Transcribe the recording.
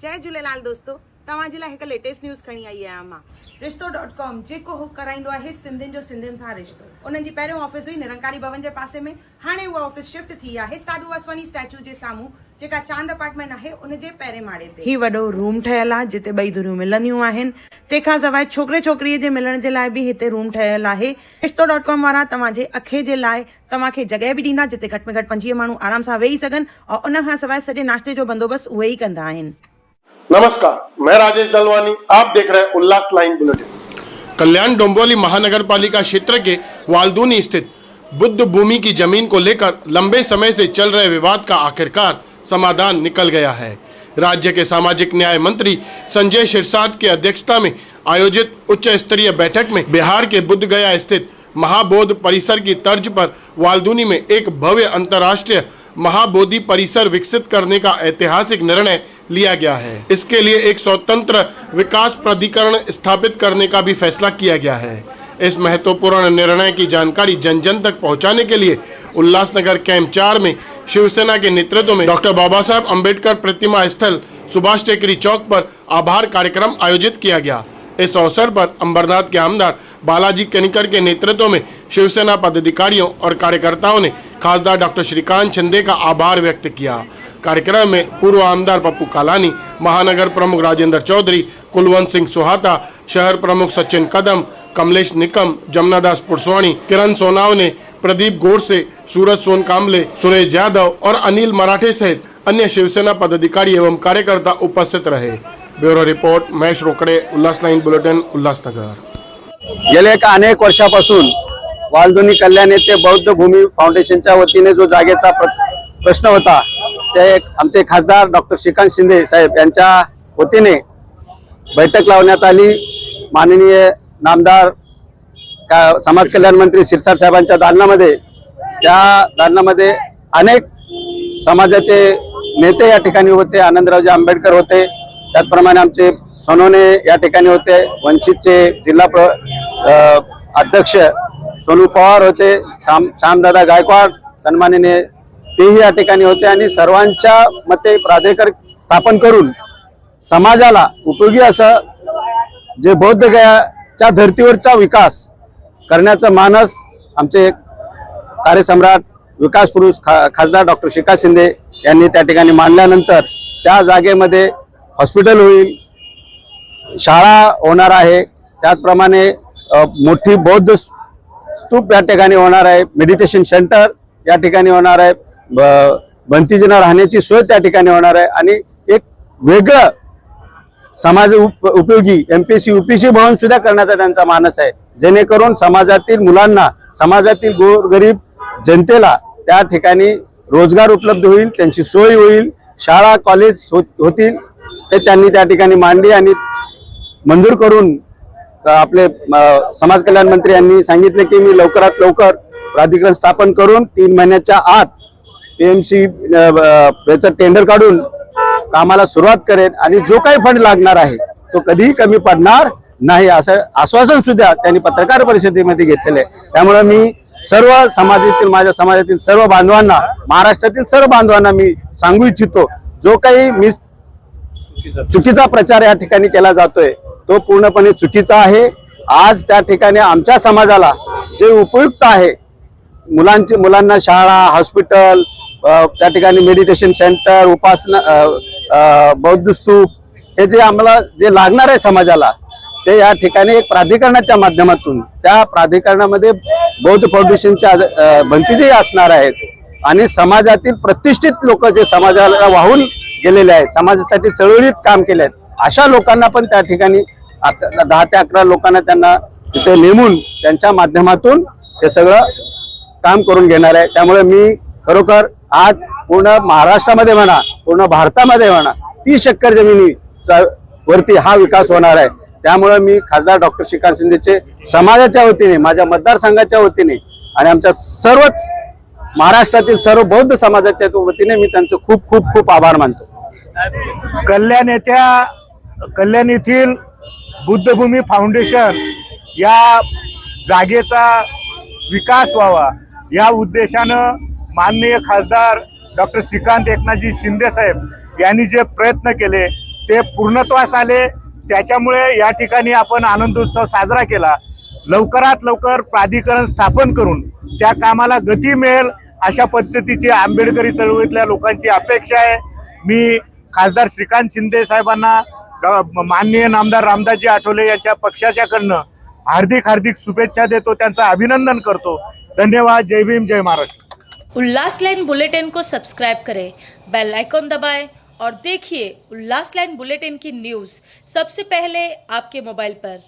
जय झूलेलाल दोस्तों, तव्हांजे लाइ हिकु लेटेस्ट न्यूज़ खणी आई आहियां मां। रिश्तो.com जेको कराईंदो आहे सिंधियुनि जो सिंधियुनि सां रिश्तो। उन्हनि जी पहिरियों ऑफिस हुई निरंकारी भवन जे पासे में, हाणे उहा ऑफिस शिफ्ट थी आहे साधू वासवानी स्टैच्यू जे साम्हूं, जेका चांद अपार्टमेंट आहे उन जे पहिरें माड़े ते। ही वॾो रूम ठहियल आहे जिते ॿई धुरियूं मिलंदियूं आहिनि। तंहिंखां सवाइ छोकिरे छोकिरीअ जे मिलण जे लाइ बि हिते रूम ठहियल आहे। रिश्तो.com वारा तव्हांजे अखे जे लाइ तव्हांखे जॻह बि ॾींदा जिते घटि में घटि 25 माण्हू आराम सां वेही सघनि, और उन खां सवाइ सॼे नाश्ते जो बंदोबस्तु उहे ई कंदा आहिनि। नमस्कार, मैं राजेश दलवानी, आप देख रहे हैं उल्लास लाइन बुलेटिन। कल्याण डोंबिवली महानगर पालिका क्षेत्र के वालदूनी स्थित बुद्ध भूमि की जमीन को लेकर लंबे समय से चल रहे विवाद का आखिरकार समाधान निकल गया है। राज्य के सामाजिक न्याय मंत्री संजय सिरसाट की अध्यक्षता में आयोजित उच्च स्तरीय बैठक में बिहार के बुद्ध गया स्थित महाबोधि परिसर की तर्ज पर वालदूनी में एक भव्य अंतर्राष्ट्रीय महाबोधि परिसर विकसित करने का ऐतिहासिक निर्णय लिया गया है। इसके लिए एक स्वतंत्र विकास प्राधिकरण स्थापित करने का भी फैसला किया गया है। इस महत्वपूर्ण निर्णय की जानकारी जन जन तक पहुंचाने के लिए उल्लासनगर कैंप 4 में शिवसेना के नेतृत्व में डॉक्टर बाबा साहब अम्बेडकर प्रतिमा स्थल सुभाष टेकरी चौक पर आभार कार्यक्रम आयोजित किया गया। इस अवसर पर अंबरनाथ के आमदार बालाजी कनिकर के नेतृत्व में शिवसेना पदाधिकारियों और कार्यकर्ताओं ने खासदार डॉक्टर श्रीकांत शिंदे का आभार व्यक्त किया। कार्यक्रम में पूर्व आमदार पप्पू कालानी, महानगर प्रमुख राजेंद्र चौधरी, कुलवंत सिंह सुहाता, शहर प्रमुख सचिन कदम, कमलेश निकम, जमुनादास पुरसवाणी, किरण सोनावने, प्रदीप गोडसे, सूरज सोनकांबले, सुरेश यादव और अनिल मराठे सहित अन्य शिवसेना पदाधिकारी एवं कार्यकर्ता उपस्थित रहे। ब्युरो रिपोर्ट महेश रोकडे, उल्लास लाईन बुलेटिन, उल्लासनगर। गेल्या अनेक वर्षापासून वालदुनी कल्याण येथे बौद्ध भूमी फाउंडेशनच्या वतीने जो जागेचा प्रश्न होता, ते आमचे खासदार डॉक्टर श्रीकांत शिंदे साहेब यांच्या वतीने बैठक लावण्यात आली। माननीय नामदार समाज कल्याण मंत्री सिरसाट साहेबांच्या दालनामध्ये, त्या दालनामध्ये अनेक समाजाचे नेते या ठिकाणी होते। आनंदरावजी आंबेडकर होते, त्याचप्रमाणे आमचे सोनवणे या ठिकाणी होते, वंचितचे जिल्हा अध्यक्ष सोनू पवार होते, श्यामदादा गायकवाड सन्माननीय तेही या ठिकाणी होते। आणि सर्वांच्या मते प्राधिकरण स्थापन करून समाजाला उपयोगी असं जे बौद्ध गयाच्या धर्तीवरचा विकास करण्याचा मानस आमचे कार्यसम्राट विकास पुरुष खासदार डॉक्टर श्रीकांत शिंदे यांनी त्या ठिकाणी मांडल्यानंतर त्या जागेमध्ये हॉस्पिटल होईल, शाळा होणार आहे, त्याचप्रमाणे मोठी बौद्ध स्तूप या ठिकाणी होणार आहे, मेडिटेशन सेंटर या ठिकाणी होणार आहे, भंतीजींना राहण्याची सोय त्या ठिकाणी होणार आहे आणि एक वेगळं समाज उपयोगी MPC UPC भवन सुद्धा करण्याचा त्यांचा मानस आहे, जेणेकरून समाजातील मुलांना, समाजातील गोरगरीब जनतेला त्या ठिकाणी रोजगार उपलब्ध होईल, त्यांची सोय होईल, शाळा कॉलेज होतील, हे त्यांनी त्या ठिकाणी मांडली। आणि मंजूर करून आपले समाज कल्याण मंत्री यांनी सांगितले की मी लवकरात लवकर प्राधिकरण स्थापन करून 3 महिन्याच्या आत PMC याचं टेंडर काढून कामाला सुरुवात करेन आणि जो काही फंड लागणार आहे तो कधीही कमी पडणार नाही, असं आश्वासन सुद्धा त्यांनी पत्रकार परिषदेमध्ये घेतलेले आहे। त्यामुळे मी सर्व समाजातील, माझ्या समाजातील सर्व बांधवांना, महाराष्ट्रातील सर्व बांधवांना मी सांगू इच्छितो, जो काही चुकीचा प्रचार या ठिकाणी केला जातोय तो पूर्णपणे चुकीचा आहे। आज त्या ठिकाणी आमच्या समाजाला जे उपयुक्त आहे, मुलांना शाळा, हॉस्पिटल, त्या ठिकाणी मेडिटेशन सेंटर, उपासना, बौद्ध स्तूप, हे जे आम्हाला जे लागणार आहे समाजाला, ते या ठिकाणी एक प्राधिकरणाच्या माध्यमातून, त्या प्राधिकरणामध्ये बौद्ध फाउंडेशनच्या भंतीजी असणार आहेत आणि समाजातील प्रतिष्ठित लोक जे समाजाला वाहून गेलेले आहेत, समाजासाठी चळवळीत काम केले आहेत, अशा लोकांना पण त्या ठिकाणी 10 ते 11 लोकांना त्यांना तिथे नेमून त्यांच्या माध्यमातून हे सगळं काम करून घेणार आहे। त्यामुळे मी खरोखर आज पूर्ण महाराष्ट्रामध्ये म्हणा, पूर्ण भारतामध्ये म्हणा, 30 एकर जमिनीचा वरती हा विकास होणार आहे। त्यामुळे मी खासदार डॉक्टर श्रीकांत शिंदेचे समाजाच्या वतीने, माझ्या मतदारसंघाच्या वतीने आणि आमच्या सर्वच महाराष्ट्रातील सर्व बौद्ध समाजाच्या वतीने मी त्यांचे खूप खूप खूप आभार मानतो। कल्याण येथील बुद्धभूमी फाउंडेशन या जागेचा विकास व्हावा या उद्देशानं माननीय खासदार डॉक्टर श्रीकांत एकनाथजी शिंदे साहेब यांनी जे प्रयत्न केले ते पूर्णत्वास आले. त्याच्यामुळे या ठिकाणी आपण आनंदोत्सव साजरा केला. लवकरात लवकर प्राधिकरण स्थापन करून त्या कामाला गती मिळेल अशा पद्धतीची आंबेडकरी चळवळीतल्या लोकांची अपेक्षा आहे. मी खासदार श्रीकांत शिंदे साहेबांना, माननीय नामदार रामदासजी आठवले यांच्या पक्षाच्याकडनं हार्दिक शुभेच्छा देतो, त्यांचं अभिनंदन करतो. धन्यवाद. जय भीम, जय महाराष्ट्र. उल्लास लाइन बुलेटिन को सब्सक्राइब करें, बेल आइकॉन दबाएं और देखिए उल्लास लाइन बुलेटिन की न्यूज़ सबसे पहले आपके मोबाइल पर।